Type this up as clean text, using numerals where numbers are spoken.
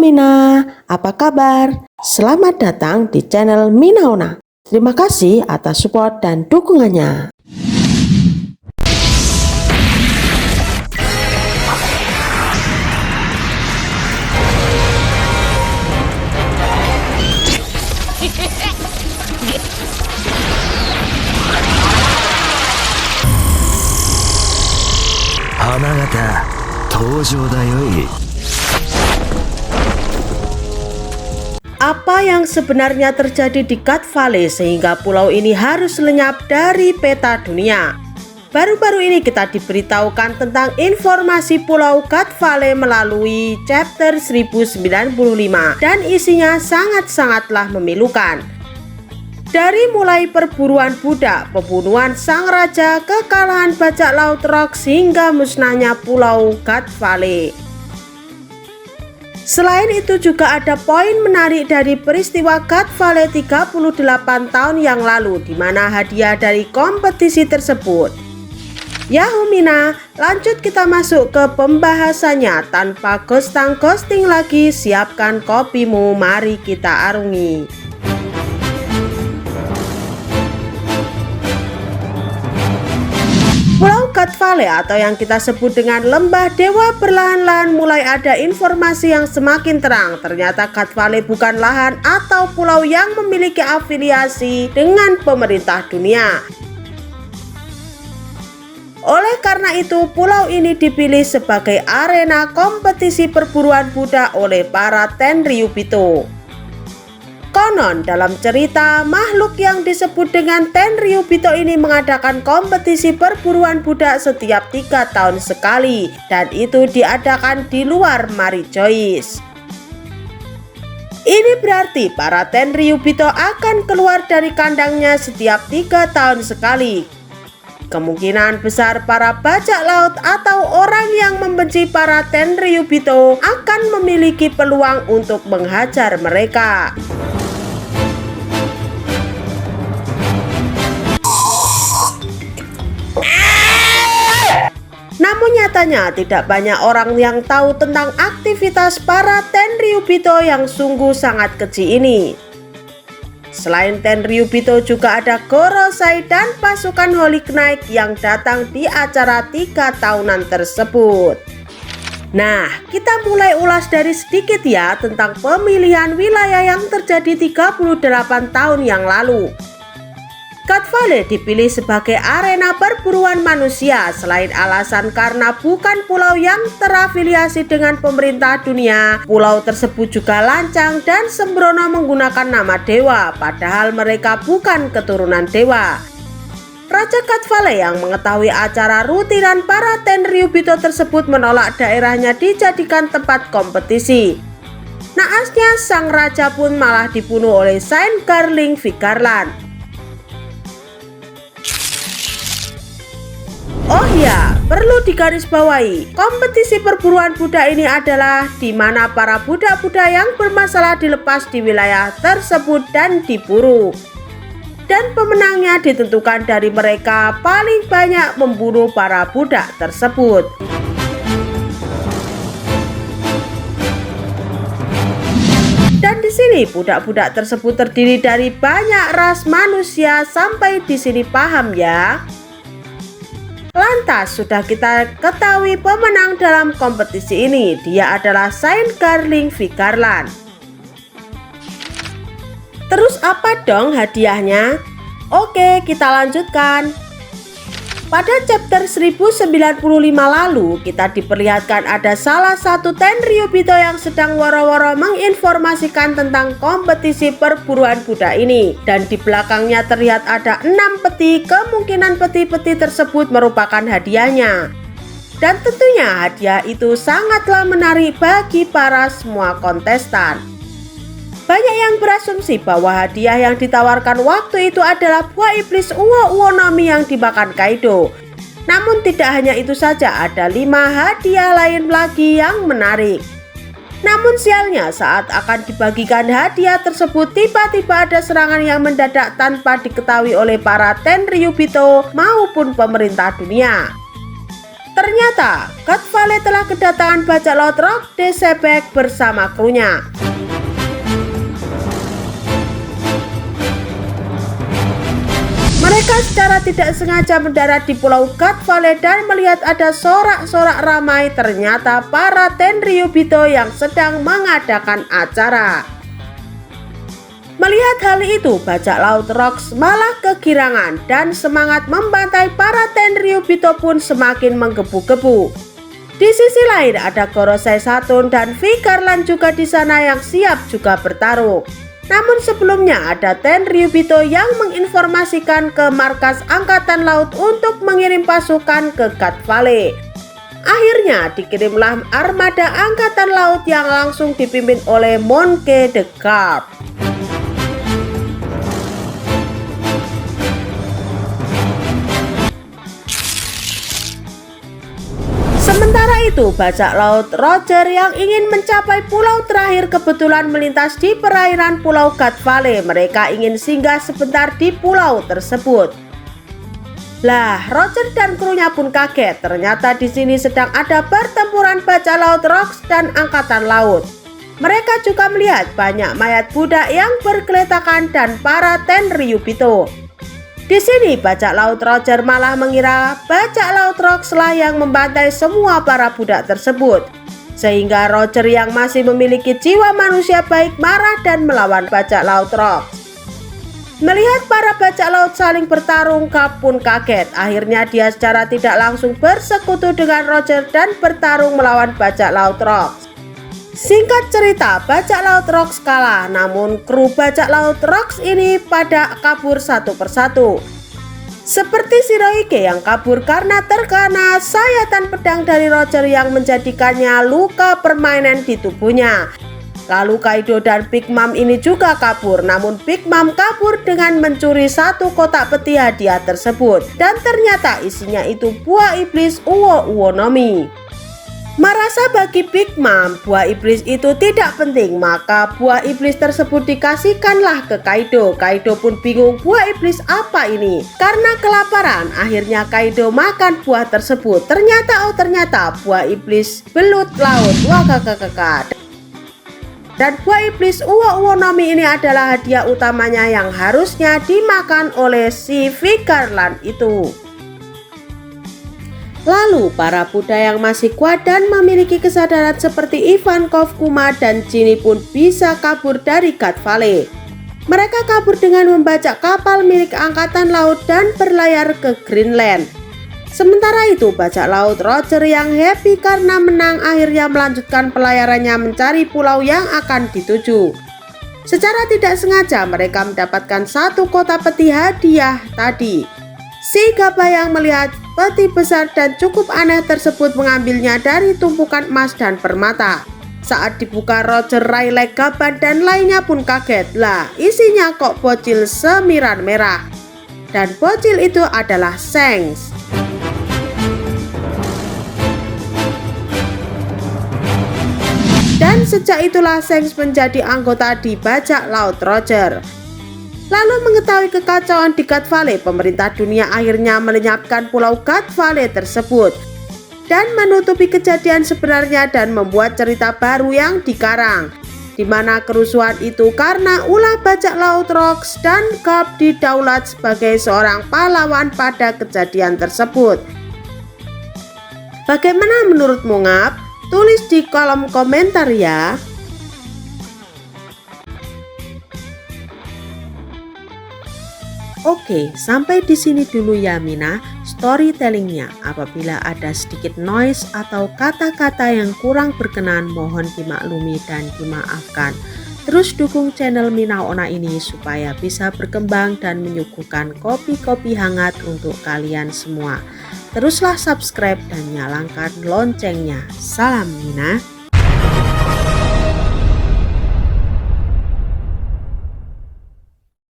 Mina, apa kabar? Selamat datang di channel Minaona. Terima kasih atas support dan dukungannya. Hamagata, 登場だよい。 Apa yang sebenarnya terjadi di God Valley sehingga pulau ini harus lenyap dari peta dunia? Baru-baru ini kita diberitahukan tentang informasi pulau God Valley melalui chapter 1095 dan isinya sangat-sangatlah memilukan. Dari mulai perburuan budak, pembunuhan sang raja, kekalahan bajak laut Rocks hingga musnahnya pulau God Valley. Selain itu juga ada poin menarik dari peristiwa God Valley 38 tahun yang lalu di mana hadiah dari kompetisi tersebut. Yahoo Mina, lanjut kita masuk ke pembahasannya. Tanpa ghosting lagi, siapkan kopimu, mari kita arungi. Pulau God Valley atau yang kita sebut dengan Lembah Dewa perlahan-lahan mulai ada informasi yang semakin terang. Ternyata God Valley bukan lahan atau pulau yang memiliki afiliasi dengan pemerintah dunia. Oleh karena itu, pulau ini dipilih sebagai arena kompetisi perburuan budak oleh para Tenryubito. Konon dalam cerita, makhluk yang disebut dengan Tenryubito ini mengadakan kompetisi perburuan budak setiap 3 tahun sekali, dan itu diadakan di luar Marijoice. Ini berarti para Tenryubito akan keluar dari kandangnya setiap 3 tahun sekali. Kemungkinan besar para bajak laut atau orang yang membenci para Tenryubito akan memiliki peluang untuk menghajar mereka. Namun nyatanya tidak banyak orang yang tahu tentang aktivitas para Tenryubito yang sungguh sangat keji ini. Selain Tenryubito juga ada Gorosei dan pasukan Holy Knight yang datang di acara 3 tahunan tersebut. Nah, kita mulai ulas dari sedikit ya tentang pemilihan wilayah yang terjadi 38 tahun yang lalu. God Valley dipilih sebagai arena perburuan manusia selain alasan karena bukan pulau yang terafiliasi dengan pemerintah dunia. Pulau tersebut juga lancang dan sembrono menggunakan nama dewa, padahal mereka bukan keturunan dewa. Raja God Valley yang mengetahui acara rutinan para Tenryubito tersebut menolak daerahnya dijadikan tempat kompetisi. Naasnya sang raja pun malah dibunuh oleh Saint Garling Vigarland. Oh ya, perlu digarisbawahi, kompetisi perburuan budak ini adalah di mana para budak-budak yang bermasalah dilepas di wilayah tersebut dan diburu. Dan pemenangnya ditentukan dari mereka paling banyak membunuh para budak tersebut. Dan di sini budak-budak tersebut terdiri dari banyak ras manusia. Sampai di sini paham ya? Lantas sudah kita ketahui pemenang dalam kompetisi ini, dia adalah Saint Garling Vigarland. Terus apa dong hadiahnya? Oke, kita lanjutkan. Pada chapter 1095 lalu, kita diperlihatkan ada salah satu Tenryubito yang sedang woro-woro menginformasikan tentang kompetisi perburuan budak ini. Dan di belakangnya terlihat ada 6 peti, kemungkinan peti-peti tersebut merupakan hadiahnya. Dan tentunya hadiah itu sangatlah menarik bagi para semua kontestan. Banyak yang berasumsi bahwa hadiah yang ditawarkan waktu itu adalah buah iblis Uo-Uonomi yang dimakan Kaido. Namun tidak hanya itu saja, ada 5 hadiah lain lagi yang menarik. Namun sialnya saat akan dibagikan hadiah tersebut tiba-tiba ada serangan yang mendadak tanpa diketahui oleh para Tenryubito maupun pemerintah dunia. Ternyata Cat Valley telah kedatangan bajak laut Rock de Sebek bersama krunya. Mereka secara tidak sengaja mendarat di Pulau Cat Valley dan melihat ada sorak-sorak ramai. Ternyata para Tenryubito yang sedang mengadakan acara. Melihat hal itu, bajak laut Rocks malah kegirangan dan semangat membantai para Tenryubito pun semakin menggebu-gebu. Di sisi lain ada Gorosei Saturn dan Vigarland juga di sana yang siap juga bertarung. Namun sebelumnya ada Tenryubito yang menginformasikan ke markas Angkatan Laut untuk mengirim pasukan ke Cat Valley. Akhirnya dikirimlah armada Angkatan Laut yang langsung dipimpin oleh Monkey the Carp. Sementara itu, bajak laut Roger yang ingin mencapai pulau terakhir kebetulan melintas di perairan Pulau Cat Valley. Mereka ingin singgah sebentar di pulau tersebut. Lah, Roger dan krunya pun kaget. Ternyata di sini sedang ada pertempuran bajak laut Rocks dan Angkatan Laut. Mereka juga melihat banyak mayat budak yang bergeletakan dan para Tenryubito. Di sini bajak laut Roger malah mengira bajak laut Rocks lah yang membantai semua para budak tersebut. Sehingga Roger yang masih memiliki jiwa manusia baik marah dan melawan bajak laut Rocks. Melihat para bajak laut saling bertarung, Carp pun kaget. Akhirnya dia secara tidak langsung bersekutu dengan Roger dan bertarung melawan bajak laut Rocks. Singkat cerita, bajak laut Rocks kalah, namun kru bajak laut Rocks ini pada kabur satu persatu. Seperti Shirohige yang kabur karena terkena sayatan pedang dari Roger yang menjadikannya luka permanen di tubuhnya. Lalu Kaido dan Big Mom ini juga kabur, namun Big Mom kabur dengan mencuri satu kotak peti hadiah tersebut. Dan ternyata isinya itu buah iblis Uwo Uonomi. Merasa bagi Big Mom buah iblis itu tidak penting, maka buah iblis tersebut dikasihkanlah ke Kaido. Kaido pun bingung buah iblis apa ini. Karena kelaparan, akhirnya Kaido makan buah tersebut. Ternyata buah iblis belut laut. Wah kakak. Dan buah iblis Uwo Uonomi ini adalah hadiah utamanya yang harusnya dimakan oleh si Vigarland itu. Lalu para budak yang masih kuat dan memiliki kesadaran seperti Ivankov, Kuma, dan Ginny pun bisa kabur dari Cat Valley. Mereka kabur dengan membajak kapal milik Angkatan Laut dan berlayar ke Greenland. Sementara itu bajak laut Roger yang happy karena menang akhirnya melanjutkan pelayarannya mencari pulau yang akan dituju. Secara tidak sengaja mereka mendapatkan satu kotak peti hadiah tadi. Si Gabba yang melihat peti besar dan cukup aneh tersebut mengambilnya dari tumpukan emas dan permata. Saat dibuka Roger, Rayleigh, Gabba dan lainnya pun kaget. Lah, isinya kok bocil semiran merah. Dan bocil itu adalah Shanks. Dan sejak itulah Shanks menjadi anggota di bajak laut Roger. Lalu mengetahui kekacauan di Cat Valley, pemerintah dunia akhirnya melenyapkan pulau Cat Valley tersebut dan menutupi kejadian sebenarnya dan membuat cerita baru yang dikarang, di mana kerusuhan itu karena ulah bajak laut Rocks dan Carp didaulat sebagai seorang pahlawan pada kejadian tersebut. Bagaimana menurutmu, Ngap? Tulis di kolom komentar ya. Oke, sampai di sini dulu ya Mina storytellingnya. Apabila ada sedikit noise atau kata-kata yang kurang berkenan, mohon dimaklumi dan dimaafkan. Terus dukung channel Mina Onna ini supaya bisa berkembang dan menyuguhkan kopi-kopi hangat untuk kalian semua. Teruslah subscribe dan nyalakan loncengnya. Salam Mina.